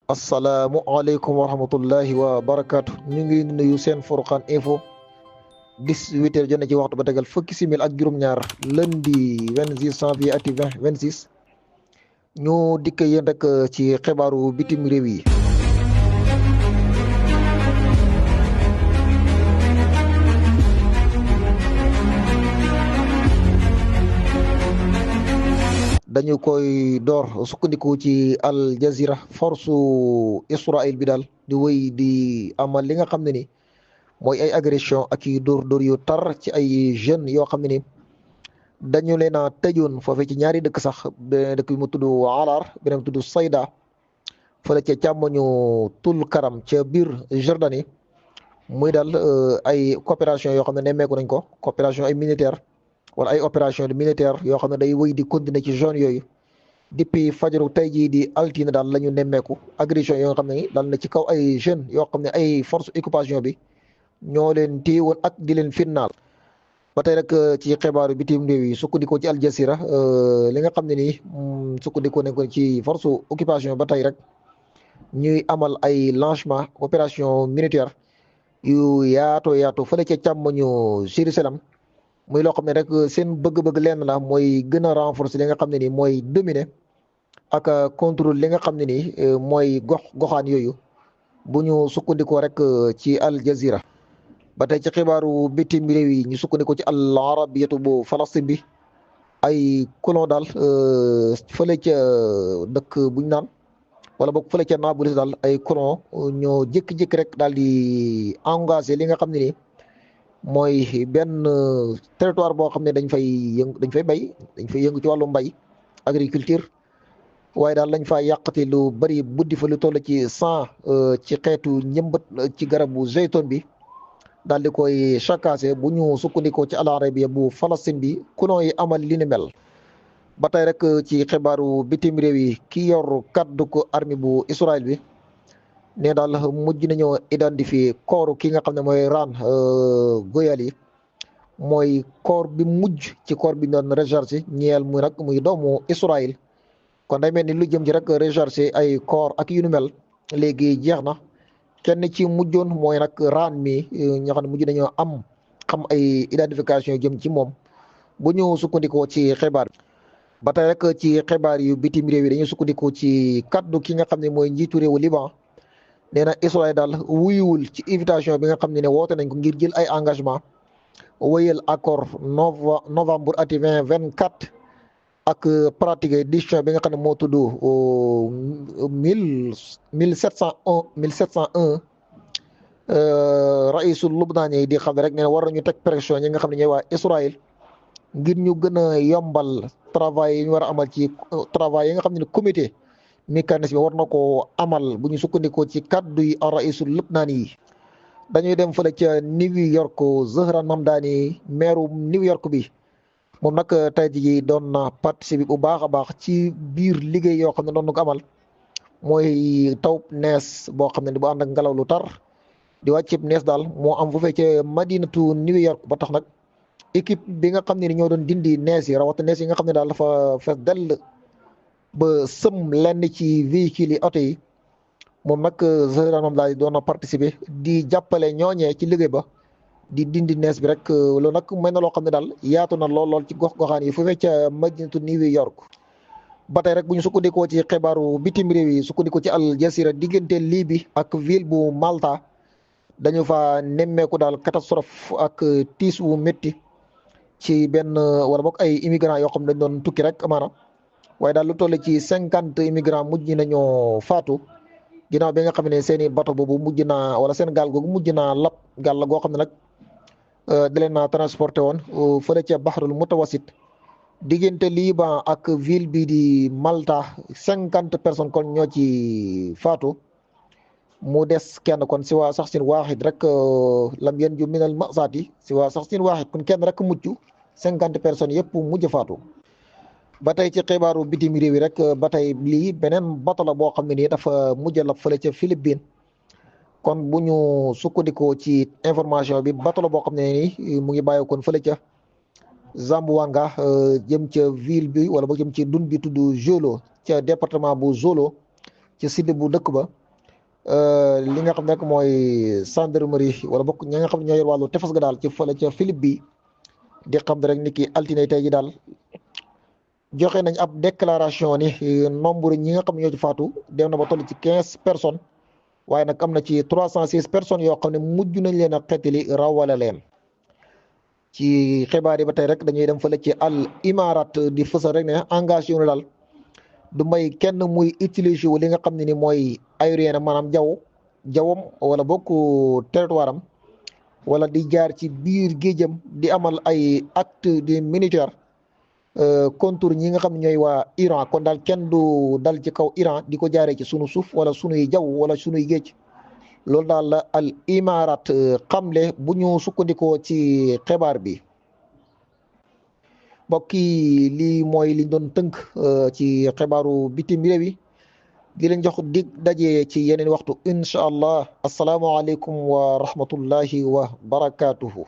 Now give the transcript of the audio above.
asalaamualeykum wa rahmatullahi wa barakaatu ñu ngi nuyu seen Furqan info 18h jot na ci waxtu ba tegal fukki simil ak juróom-ñaar lundi 26 janvier ati 2026 ñu dikk yéen rek ci xibaaru bitim réew yi. dañu koy door sukkandiku ci Al Jazeera force Israël bi daal di wéy di amal li nga xam ne ni mooy ay agression ak i dóor yu tar ci ay jeunes yoo xam ne ni dañu leen a tëjoon foofee ci ñaari dëkk sax beneen dëkk bi mu tudd Alar beneen tudd Sayda fële ca càmmoñu Tul Karam ca biir Jordanie muy daal ay coopération yoo xam ne nemmeeku nañ ko coopération ay militaire wala ay opération de militaire yoo xam ne day wéy di continuer ci zone yooyu depuis fajaru tey jii di altine daal la ñu nemmeeku agression yoo xam ne daal na ci kaw ay jeunes yoo xam ne ay force occupation bi ñoo leen téye woon ak di leen finnaal ba tey rek ci xibaaru bitim réew yi sukkandikoo ci Al Jazeera li nga xam ne nii sukkandikoo nañ ko ci force occupation ba tey rek ñuy amal ay lancement opération militaire yu yaatu fële ca càmmoñu Jérusalem muy loo xam ne rek seen bëgg-bëgg lenn la mooy gën a renforcer li nga xam ne nii mooy dominer ak contrôle li nga xam ne nii mooy goxaan yooyu bu ñu sukkandikoo rek ci Al Jazeera. ba tey ci xibaaru bitim réew yi ñu sukkandikoo ci Al Arabiyatu bu Falastin bi ay colon daal fële ca dëkk buñ naan wala boog fële ca Nablus daal ay colon ñoo jékki-jékki rek daal di engagé li nga xam ne nii mooy benn territoire boo xam ne dañ fay yëngu ci wàllu mbay agriculture waaye daal lañ fa yàqati lu bari buddi fa lu toll ci 100 ci xeetu njëmbat ci garabu zeyton bi daal di koy chakaase bu ñu sukkandikoo ci Al Arabiya bu Falastin bi kunoo yi amal li ni mel. ba tey rek ci xibaaru bitim réew yi ki yor kaddu ko armée bu Israël bi ne daal mujj nañoo identifier kooru ki nga xam ne mooy Ran Goyal mooy koor bi mujj ci koor bi doon recherché ñeel muy nag muy doomu Israël kon day mel ni lu jëm ci rek recherché ay koor ak yu nu mel léegi jeex na kenn ci mujjoon mooy nag Ran mi ñoo xam ne mujj nañoo xam ay identification jëm ci moom bu ñu sukkandikoo ci xibaar ba tey rek ci xibaar yu bitim réew yi dañuy sukkandikoo ci kaddu ki nga xam ne mooy njiitu réewu Liban. nee na Israël daal wuyuwul ci invitation bi nga xam ne woote nañ ko ngir jël ay engagement wéyal accord novembre ati 2024 ak pratiquer décision bi nga xam ne moo tudd 1701 raisul Lubnaan di xam ne rek nee na war nañu teg pression ñi nga xam ne ñooy waa Israël ngir ñu gën a yombal travail yi ñu war a amal ci travail yi nga xam ne comité mécanisme bi war na koo amal bu ñu sukkandikoo ci kaddu yi raisul Lubnaan yi dañuy dem fële ca New York Zahran Mamdani maire New York bi moom nag tey jii doon na participer bu baax a baax ci biir liggéey yoo xam ne doon na ko amal mooy taw nees boo xam ne bu ànd ak ngelaw lu tar di wàccib nees daal moo am fu fekkee madinatu New York ba tax nag équipe bi nga xam ne ni ñoo doon dindi nees yi rawata nees yi nga xam ne daal dafa fees dell ba sëm lenn ci véhicules yi oto yi moom nag Zahran Mamdani doon na participer di jàppale ñooñee ci liggéey ba di dindi nees bi rek loolu nag mel na loo xam ne daal yaatu na lool ci gox-goxaan yi fu fekk madinatu New York. ba tey rek bu ñu sukkandikoo ci xibaaru bitim réew yi sukkandikoo ci Al Jazeera diggante Libye ak ville bu Malta dañu fa nemmeeku daal catastrophe ak tiis wu métti ci benn wala boog ay immigrants yoo xam ne dañ doon tukki rek maanaam. waaye daal lu toll ci 50 immigrants mujj nañoo faatu ginnaaw bi nga xam ne seen i bato boobu mujj naa wala seen gaal googu mujj naa lap gaal la goo xam ne nag da leen naa transporté woon fële ca Bahrul Mutawasit diggante Liban ak ville bi di Malta 50 personnes kon ñoo ci faatu mu des kenn kon si waa sax sin waaxit rek lam yen ju minal masaati si waa sax sin waaxit kon kenn rek mucc 50 personnes yëpp mujj faatu. ba tey ci xibaaru bitim réew yi rek ba tey lii beneen bato la boo xam ne nii dafa mujj la fële ca Philippines kon bu ñu sukkandikoo ci information bi bato la boo xam ne nii mu ngi bàyyeekoon fële ca Zamboanga jëm ca ville bi wala ba jëm ci dun bi tudd Jolo ca département bu Jolo ci sud bu dëkk ba li nga xam ne mooy gendarmerie wala bokk ñi nga xam ne ñoo yor wàllu tefes ga daal ci fële ca Philippe bi di xam ne rek ni ki altine tey ji daal joxe nañ ab déclaration ni nombre ñi nga xam ne ñoo ci faatu dem na ba toll ci 15 personnes waaye nag am na ci 306 personnes yoo xam ne mujj nañ leen a xeetali rawale leen. ci xibaar yi ba tey rek dañuy dem fële ci al imarat di fësal rek ne engagé wu daal du may kenn muy utiliser wu li nga xam ne ni mooy aérien maanaam jawwam wala bokk territoire am wala di jaar ci biir géejam di amal ay acte de militaire contre ñi nga xam ne ñooy waa Iran kon daal kenn du dal ci kaw Iran di ko jaaree ci sunu suuf wala sunuy jaww wala sunuy géej loolu daal la al imarat xamle bu ñu sukkandikoo ci xibaar bi. mbokk yi lii mooy liñ doon tënk ci xibaaru bitim réew yi di leen jox dig daje ci yeneen waxtu incha allah asalaamualeykum wa rahmatullahi wa barakaatuhu.